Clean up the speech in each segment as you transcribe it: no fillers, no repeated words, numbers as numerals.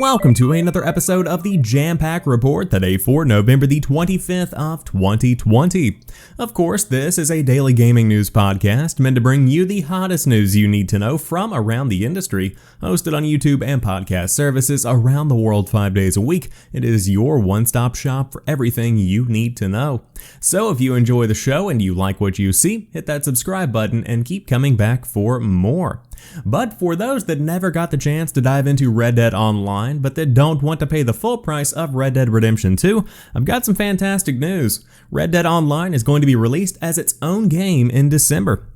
Welcome to another episode of the Jampack Report, today for November the 25th of 2020. Of course, this is a daily gaming news podcast meant to bring you the hottest news you need to know from around the industry. Hosted on YouTube and podcast services around the world 5 days a week, it is your one-stop shop for everything you need to know. So if you enjoy the show and you like what you see, hit that subscribe button and keep coming back for more. But for those that never got the chance to dive into Red Dead Online, but that don't want to pay the full price of Red Dead Redemption 2, I've got some fantastic news. Red Dead Online is going to be released as its own game in December.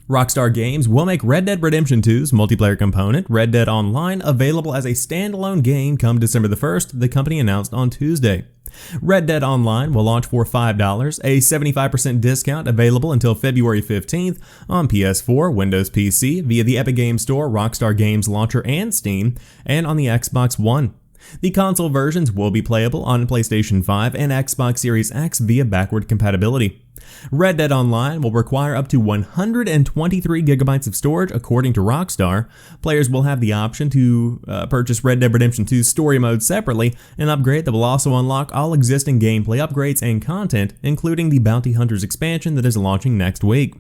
Rockstar Games will make Red Dead Redemption 2's multiplayer component, Red Dead Online, available as a standalone game come December the 1st, the company announced on Tuesday. Red Dead Online will launch for $5, a 75% discount available until February 15th on PS4, Windows PC, via the Epic Games Store, Rockstar Games Launcher, and Steam, and on the Xbox One. The console versions will be playable on PlayStation 5 and Xbox Series X via backward compatibility. Red Dead Online will require up to 123 gigabytes of storage, according to Rockstar. Players will have the option to purchase Red Dead Redemption 2's story mode separately, an upgrade that will also unlock all existing gameplay upgrades and content, including the Bounty Hunters expansion that is launching next week.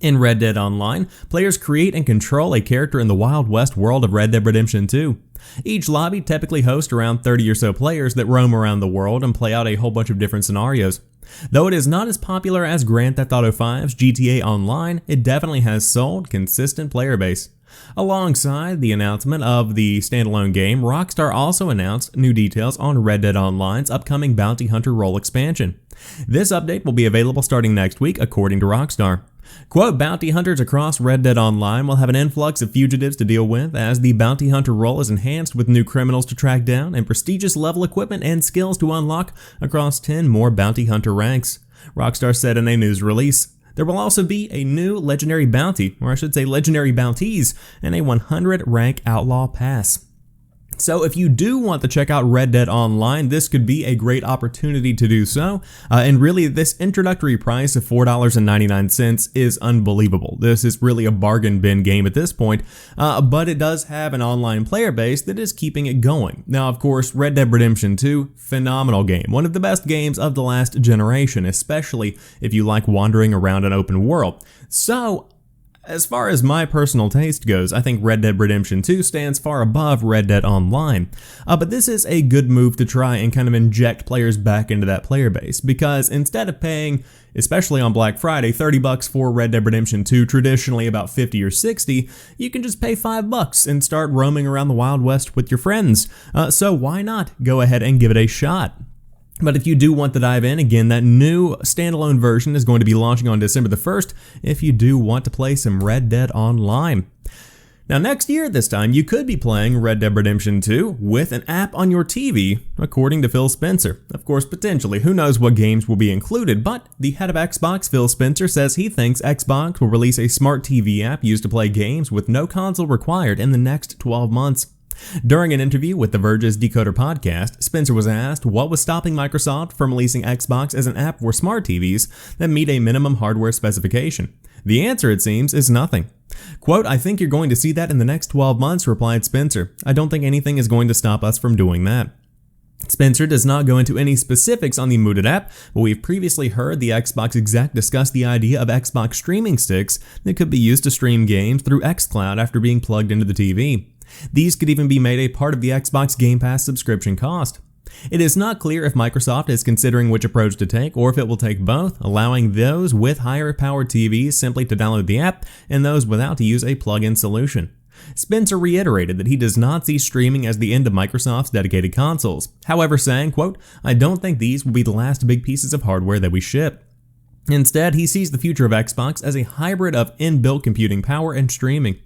In Red Dead Online, players create and control a character in the Wild West world of Red Dead Redemption 2. Each lobby typically hosts around 30 or so players that roam around the world and play out a whole bunch of different scenarios. Though it is not as popular as Grand Theft Auto V's GTA Online, it definitely has sold consistent player base. Alongside the announcement of the standalone game, Rockstar also announced new details on Red Dead Online's upcoming Bounty Hunter role expansion. This update will be available starting next week, according to Rockstar. Quote, bounty hunters across Red Dead Online will have an influx of fugitives to deal with as the bounty hunter role is enhanced with new criminals to track down and prestigious level equipment and skills to unlock across 10 more bounty hunter ranks. Rockstar said in a news release. There will also be a new legendary bounty, or I should say legendary bounties, and a 100 rank outlaw pass. So if you do want to check out Red Dead Online, this could be a great opportunity to do so. And really, this introductory price of $4.99 is unbelievable. This is really a bargain bin game at this point, but it does have an online player base that is keeping it going. Now, of course, Red Dead Redemption 2, phenomenal game. One of the best games of the last generation, especially if you like wandering around an open world. So, as far as my personal taste goes, I think Red Dead Redemption 2 stands far above Red Dead Online. But this is a good move to try and kind of inject players back into that player base, because instead of paying, especially on Black Friday, $30 for Red Dead Redemption 2, traditionally about $50 or $60, you can just pay $5 and start roaming around the Wild West with your friends. So why not go ahead and give it a shot? But if you do want to dive in, again, that new standalone version is going to be launching on December the 1st if you do want to play some Red Dead Online. Now next year this time, you could be playing Red Dead Redemption 2 with an app on your TV, according to Phil Spencer. Of course, potentially, who knows what games will be included, but the head of Xbox, Phil Spencer, says he thinks Xbox will release a smart TV app used to play games with no console required in the next 12 months. During an interview with The Verge's Decoder podcast, Spencer was asked what was stopping Microsoft from releasing Xbox as an app for smart TVs that meet a minimum hardware specification. The answer, it seems, is nothing. Quote, I think you're going to see that in the next 12 months, replied Spencer. I don't think anything is going to stop us from doing that. Spencer does not go into any specifics on the mooted app, but we've previously heard the Xbox exec discuss the idea of Xbox streaming sticks that could be used to stream games through xCloud after being plugged into the TV. These could even be made a part of the Xbox Game Pass subscription cost. It is not clear if Microsoft is considering which approach to take, or if it will take both, allowing those with higher powered TVs simply to download the app and those without to use a plug-in solution. Spencer reiterated that he does not see streaming as the end of Microsoft's dedicated consoles, however saying, quote, I don't think these will be the last big pieces of hardware that we ship. Instead, he sees the future of Xbox as a hybrid of inbuilt computing power and streaming.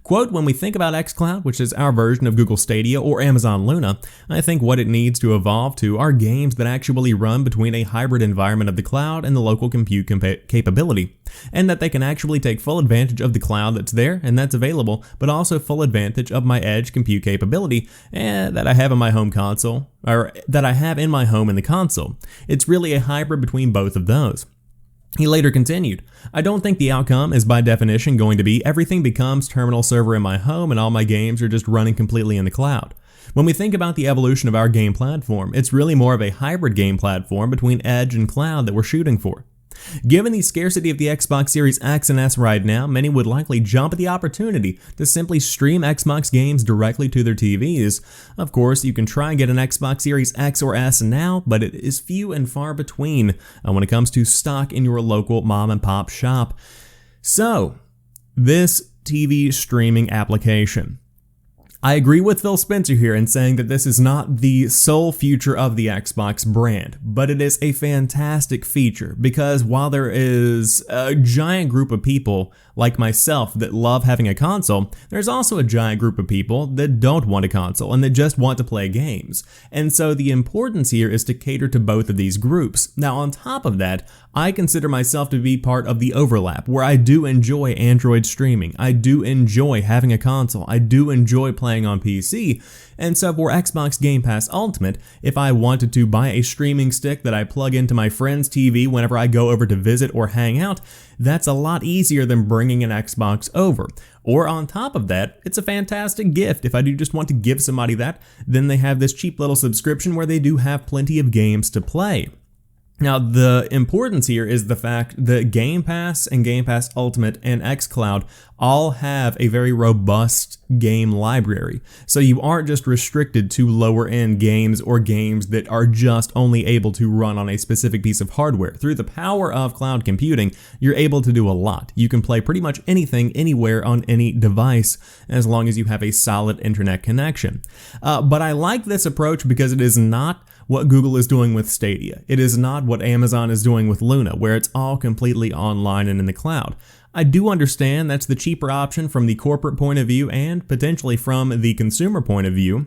Quote, when we think about xCloud, which is our version of Google Stadia or Amazon Luna, I think what it needs to evolve to are games that actually run between a hybrid environment of the cloud and the local compute capability, and that they can actually take full advantage of the cloud that's there and that's available, but also full advantage of my edge compute capability that I have in my home console, or that I have in my home in the console. It's really a hybrid between both of those. He later continued, "I don't think the outcome is by definition going to be everything becomes terminal server in my home and all my games are just running completely in the cloud. When we think about the evolution of our game platform, it's really more of a hybrid game platform between edge and cloud that we're shooting for. Given the scarcity of the Xbox Series X and S right now, many would likely jump at the opportunity to simply stream Xbox games directly to their TVs. Of course, you can try and get an Xbox Series X or S now, but it is few and far between when it comes to stock in your local mom and pop shop." So, this TV streaming application. I agree with Phil Spencer here in saying that this is not the sole future of the Xbox brand, but it is a fantastic feature because while there is a giant group of people like myself that love having a console, there's also a giant group of people that don't want a console and that just want to play games. And so the importance here is to cater to both of these groups. Now on top of that, I consider myself to be part of the overlap where I do enjoy Android streaming, I do enjoy having a console, I do enjoy playing on PC, and so for Xbox Game Pass Ultimate, if I wanted to buy a streaming stick that I plug into my friend's TV whenever I go over to visit or hang out, that's a lot easier than bringing an Xbox over. Or on top of that, it's a fantastic gift. If I do just want to give somebody that, then they have this cheap little subscription where they do have plenty of games to play. Now, the importance here is the fact that Game Pass and Game Pass Ultimate and xCloud all have a very robust game library. So you aren't just restricted to lower end games or games that are just only able to run on a specific piece of hardware. Through the power of cloud computing, you're able to do a lot. You can play pretty much anything, anywhere, on any device, as long as you have a solid internet connection. But I like this approach because it is not what Google is doing with Stadia. It is not what Amazon is doing with Luna, where it's all completely online and in the cloud. I do understand that's the cheaper option from the corporate point of view and potentially from the consumer point of view,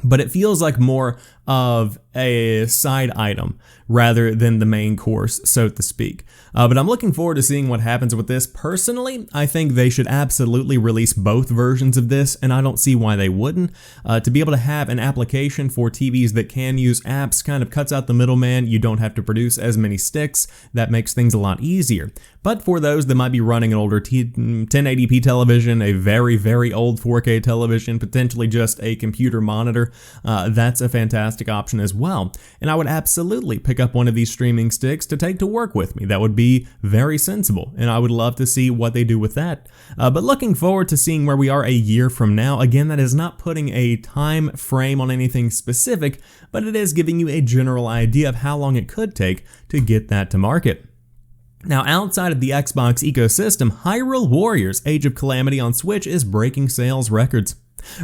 but it feels like more of a side item rather than the main course, so to speak. But I'm looking forward to seeing what happens with this. Personally, I think they should absolutely release both versions of this, and I don't see why they wouldn't. To be able to have an application for TVs that can use apps kind of cuts out the middleman. You don't have to produce as many sticks. That makes things a lot easier. But for those that might be running an older 1080p television, a very, very old 4K television, potentially just a computer monitor, that's a fantastic option as well. And I would absolutely pick up one of these streaming sticks to take to work with me. That would be very sensible, and I would love to see what they do with that. But looking forward to seeing where we are a year from now. Again, that is not putting a time frame on anything specific, but it is giving you a general idea of how long it could take to get that to market. Now, outside of the Xbox ecosystem, Hyrule Warriors Age of Calamity on Switch is breaking sales records.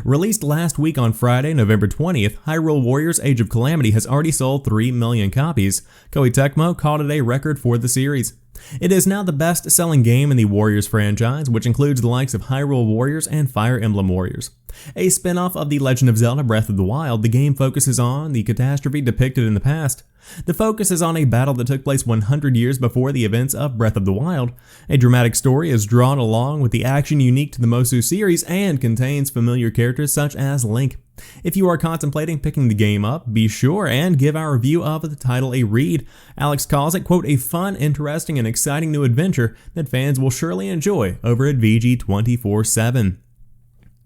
Released last week on Friday, November 20th, Hyrule Warriors Age of Calamity has already sold 3 million copies. Koei Tecmo called it a record for the series. It is now the best-selling game in the Warriors franchise, which includes the likes of Hyrule Warriors and Fire Emblem Warriors. A spin-off of The Legend of Zelda Breath of the Wild, the game focuses on the catastrophe depicted in the past. The focus is on a battle that took place 100 years before the events of Breath of the Wild. A dramatic story is drawn along with the action unique to the Mosu series and contains familiar characters such as Link. If you are contemplating picking the game up, be sure and give our review of the title a read. Alex calls it, quote, a fun, interesting, and exciting new adventure that fans will surely enjoy over at VG 24/7.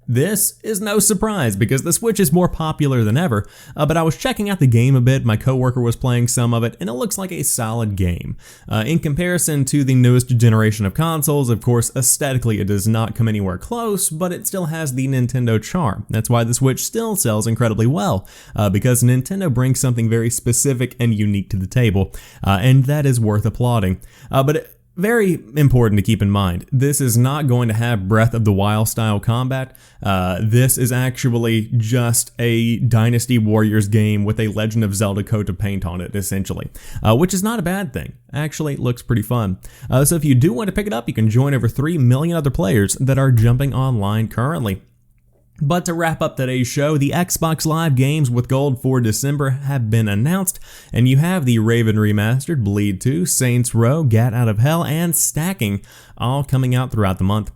This is no surprise because the Switch is more popular than ever, but I was checking out the game a bit, my coworker was playing some of it, and it looks like a solid game. In comparison to the newest generation of consoles, of course, aesthetically it does not come anywhere close, but it still has the Nintendo charm. That's why the Switch still sells incredibly well, because Nintendo brings something very specific and unique to the table, and that is worth applauding. Very important to keep in mind, this is not going to have Breath of the Wild style combat. This is actually just a Dynasty Warriors game with a Legend of Zelda coat of paint on it, essentially, which is not a bad thing. Actually, it looks pretty fun. So if you do want to pick it up, you can join over 3 million other players that are jumping online currently. But to wrap up today's show, the Xbox Live games with gold for December have been announced, and you have the Raven Remastered, Bleed 2, Saints Row, Gat Out of Hell, and Stacking all coming out throughout the month.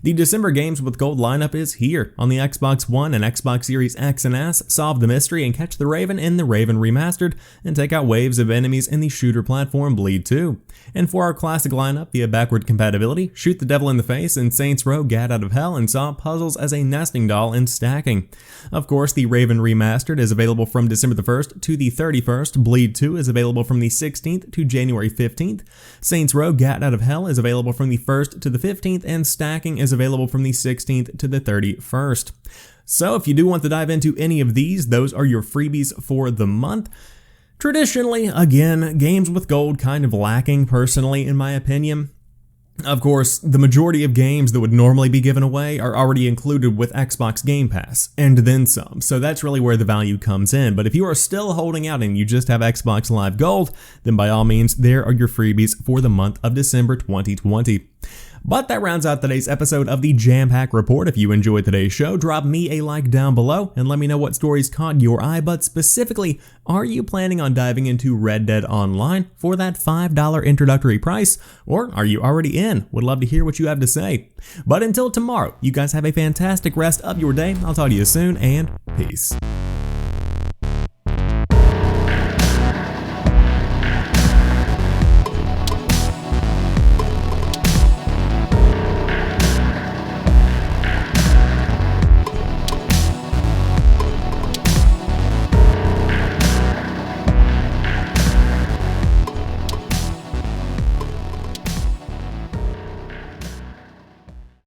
The December Games with Gold lineup is here on the Xbox One and Xbox Series X and S. Solve the mystery and catch the Raven in the Raven Remastered, and take out waves of enemies in the shooter platform Bleed 2. And for our classic lineup via backward compatibility, Shoot the Devil in the Face and Saints Row Gat Out of Hell, and solve puzzles as a nesting doll in stacking. Of course, the Raven Remastered is available from December the 1st to the 31st, Bleed 2 is available from the 16th to January 15th, Saints Row Gat Out of Hell is available from the 1st to the 15th, and stacking is available from the 16th to the 31st. So if you do want to dive into any of these, those are your freebies for the month. Traditionally, again, games with gold kind of lacking personally in my opinion. Of course, the majority of games that would normally be given away are already included with Xbox Game Pass, and then some, so that's really where the value comes in. But if you are still holding out and you just have Xbox Live Gold, then by all means, there are your freebies for the month of December 2020. But that rounds out today's episode of the Jampack Report. If you enjoyed today's show, drop me a like down below and let me know what stories caught your eye, but specifically, are you planning on diving into Red Dead Online for that $5 introductory price, or are you already in? Would love to hear what you have to say. But until tomorrow, you guys have a fantastic rest of your day. I'll talk to you soon, and peace.